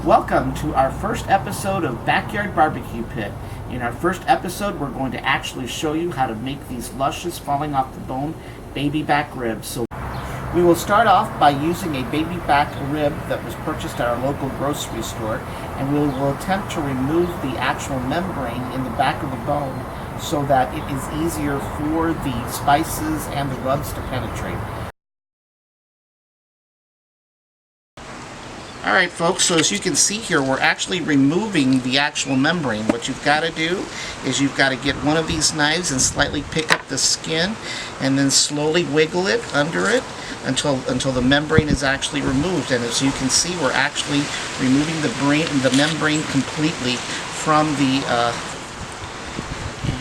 Welcome to our first episode of Backyard Barbecue Pit. In our first episode, we're going to actually show you how to make these luscious, falling off the bone baby back ribs. So we will start off by using a baby back rib that was purchased at our local grocery store, and we will attempt to remove the actual membrane in the back of the bone so that it is easier for the spices and the rubs to penetrate. Alright folks, so as you can see here, we're actually removing the actual membrane. What you've got to do is you've got to get one of these knives and slightly pick up the skin and then slowly wiggle it under it until the membrane is actually removed. And as you can see, we're actually removing the membrane completely from the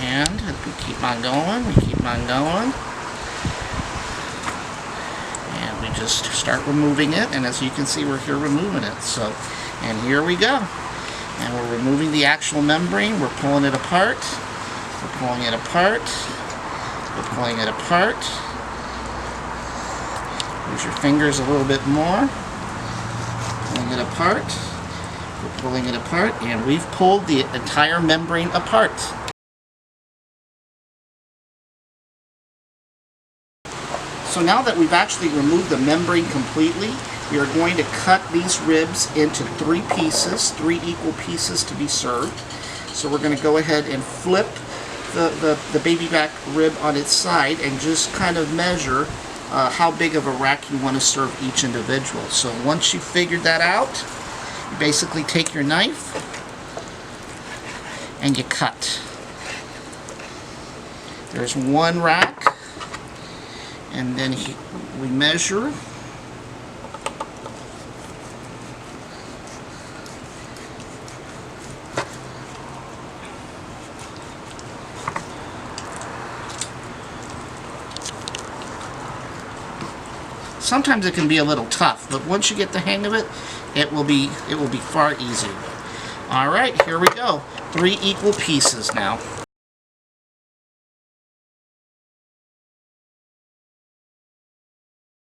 and we keep on going. Just start removing it, and as you can see, we're here removing it. So, and here we go. And we're removing the actual membrane. We're pulling it apart. We're pulling it apart. We're pulling it apart. Use your fingers a little bit more. Pulling it apart. We're pulling it apart, and we've pulled the entire membrane apart. So now that we've actually removed the membrane completely, we are going to cut these ribs into three equal pieces to be served. So we're going to go ahead and flip the baby back rib on its side and just kind of measure how big of a rack you want to serve each individual. So once you've figured that out, you basically take your knife and you cut. There's one rack. And then we measure. Sometimes it can be a little tough, but once you get the hang of it, it will be far easier. All right, here we go. 3 equal pieces now.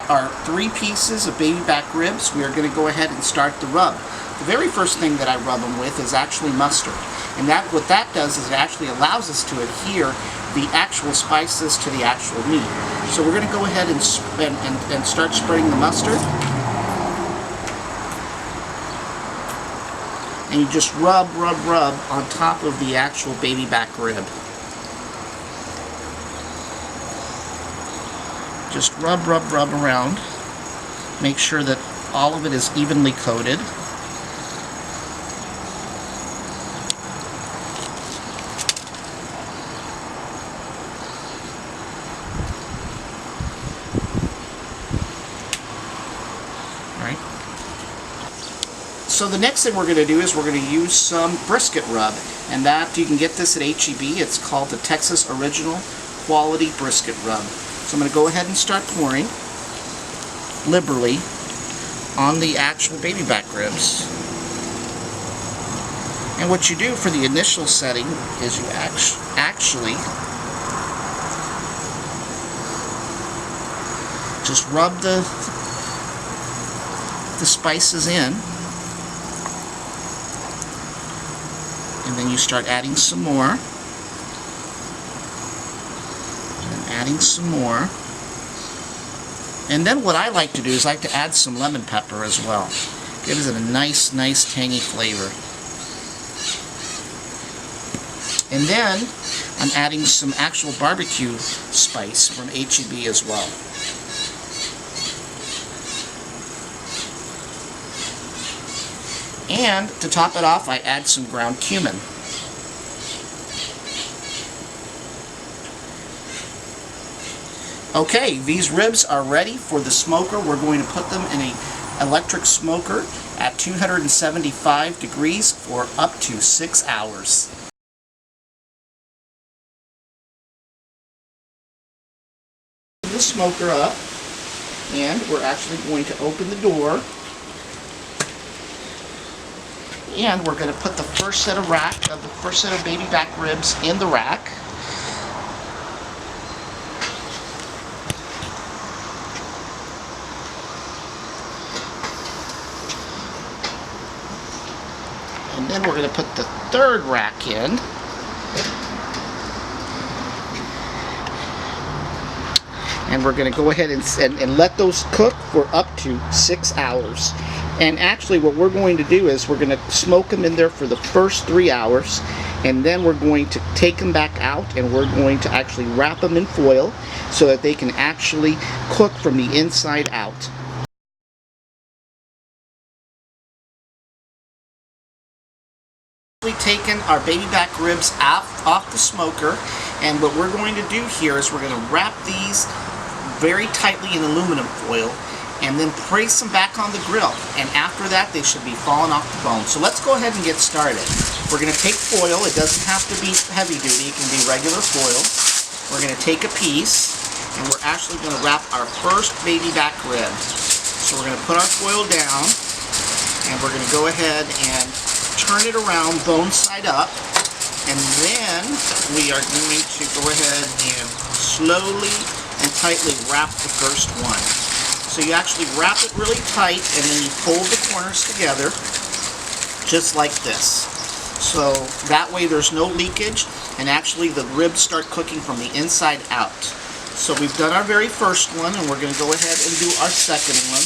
Our 3 pieces of baby back ribs, we are going to go ahead and start the rub. The very first thing that I rub them with is actually mustard. And what that does is it actually allows us to adhere the actual spices to the actual meat. So we're going to go ahead and start spreading the mustard. And you just rub on top of the actual baby back rib. Just rub around. Make sure that all of it is evenly coated. Alright. So the next thing we're going to do is we're going to use some brisket rub. And that, you can get this at HEB. It's called the Texas Original Quality Brisket Rub. So I'm going to go ahead and start pouring liberally on the actual baby back ribs. And what you do for the initial setting is you actually just rub the spices in, and then you start adding some more. Adding some more. And then what I like to do is I like to add some lemon pepper as well. Gives it a nice tangy flavor. And then I'm adding some actual barbecue spice from HEB as well. And to top it off, I add some ground cumin. Okay, these ribs are ready for the smoker. We're going to put them in an electric smoker at 275 degrees for up to 6 hours. The smoker up, and we're actually going to open the door, and we're going to put the first set of baby back ribs in the rack. And then we're going to put the third rack in. And we're going to go ahead and let those cook for up to 6 hours. And actually what we're going to do is we're going to smoke them in there for the first 3 hours, and then we're going to take them back out and we're going to actually wrap them in foil so that they can actually cook from the inside out. We've taken our baby back ribs off the smoker, and what we're going to do here is we're going to wrap these very tightly in aluminum foil and then place them back on the grill, and after that they should be falling off the bone. So let's go ahead and get started. We're going to take foil. It doesn't have to be heavy duty, it can be regular foil. We're going to take a piece and we're actually going to wrap our first baby back rib. So we're going to put our foil down and we're going to go ahead and turn it around bone side up, and then we are going to go ahead and slowly and tightly wrap the first one. So you actually wrap it really tight and then you pull the corners together just like this. So that way there's no leakage and actually the ribs start cooking from the inside out. So we've done our very first one and we're going to go ahead and do our second one.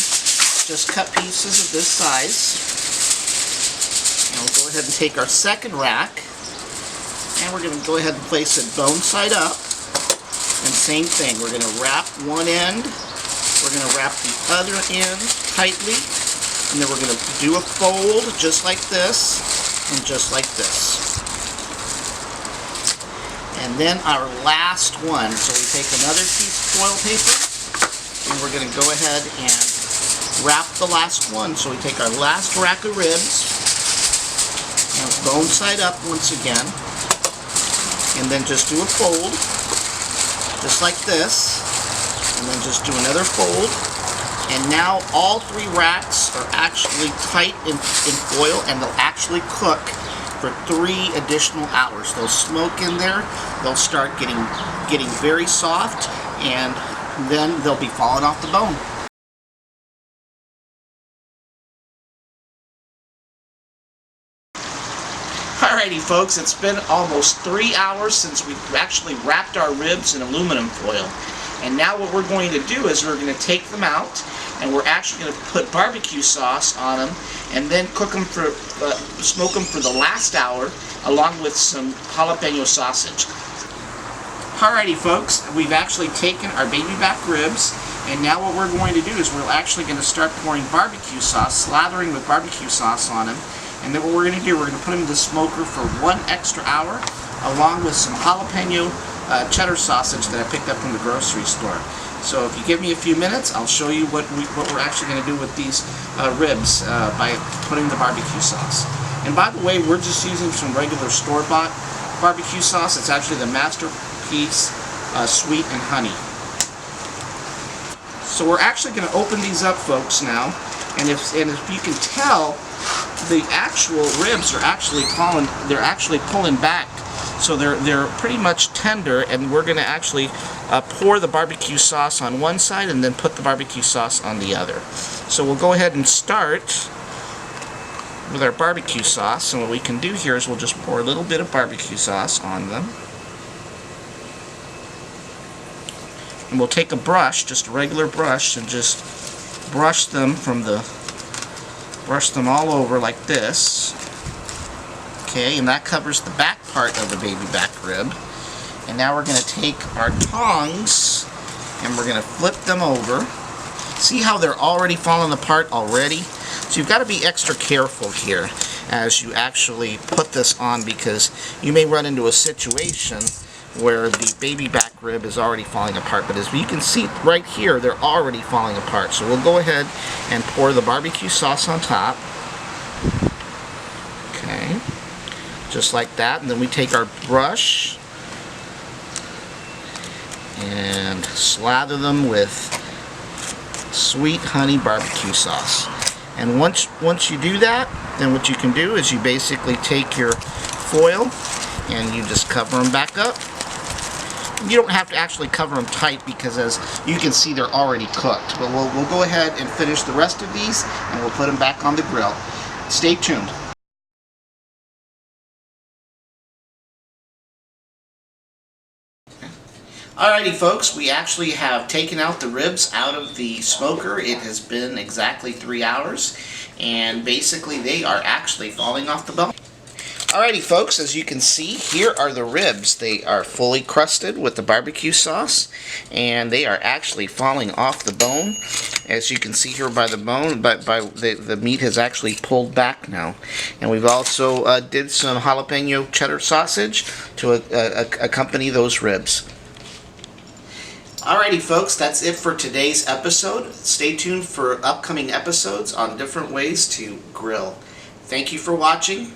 Just cut pieces of this size. And we'll go ahead and take our second rack and we're going to go ahead and place it bone side up. And same thing, we're going to wrap one end, we're going to wrap the other end tightly, and then we're going to do a fold just like this, and just like this. And then our last one, so we take another piece of foil paper, and we're going to go ahead and wrap the last one. So we take our last rack of ribs, and bone side up once again, and then just do a fold. Just like this, and then just do another fold, and now all 3 racks are actually tight in foil, and they'll actually cook for 3 additional hours. They'll smoke in there, they'll start getting very soft, and then they'll be falling off the bone. Alrighty folks, it's been almost 3 hours since we actually wrapped our ribs in aluminum foil. And now what we're going to do is we're going to take them out and we're actually going to put barbecue sauce on them and then cook them for, smoke them for the last hour along with some jalapeno sausage. Alrighty folks, we've actually taken our baby back ribs, and now what we're going to do is we're actually going to start pouring barbecue sauce, slathering with barbecue sauce on them. And then what we're going to do, we're going to put them in the smoker for 1 extra hour, along with some jalapeno cheddar sausage that I picked up from the grocery store. So if you give me a few minutes, I'll show you what we're actually going to do with these ribs by putting the barbecue sauce. And by the way, we're just using some regular store-bought barbecue sauce. It's actually the Masterpiece Sweet and Honey. So we're actually going to open these up, folks, now. And if you can tell, the actual ribs are actually pulling back, so they're pretty much tender, and we're going to actually pour the barbecue sauce on one side and then put the barbecue sauce on the other. So we'll go ahead and start with our barbecue sauce, and what we can do here is we'll just pour a little bit of barbecue sauce on them, and we'll take a brush, just a regular brush, and just brush them all over like this. Okay, and that covers the back part of the baby back rib. And now we're going to take our tongs and we're going to flip them over. See how they're already falling apart already? So you've got to be extra careful here as you actually put this on, because you may run into a situation where the baby back rib is already falling apart. But as you can see right here, they're already falling apart. So we'll go ahead and pour the barbecue sauce on top. Okay, just like that. And then we take our brush and slather them with sweet honey barbecue sauce. And once you do that, then what you can do is you basically take your foil and you just cover them back up. You don't have to actually cover them tight, because as you can see, they're already cooked. But we'll go ahead and finish the rest of these, and we'll put them back on the grill. Stay tuned. Alrighty folks, we actually have taken out the ribs out of the smoker. It has been exactly 3 hours, and basically they are actually falling off the bone. Alrighty folks, as you can see, here are the ribs. They are fully crusted with the barbecue sauce, and they are actually falling off the bone. As you can see here by the bone, but the meat has actually pulled back now. And we've also did some jalapeno cheddar sausage to accompany those ribs. Alrighty folks, that's it for today's episode. Stay tuned for upcoming episodes on different ways to grill. Thank you for watching.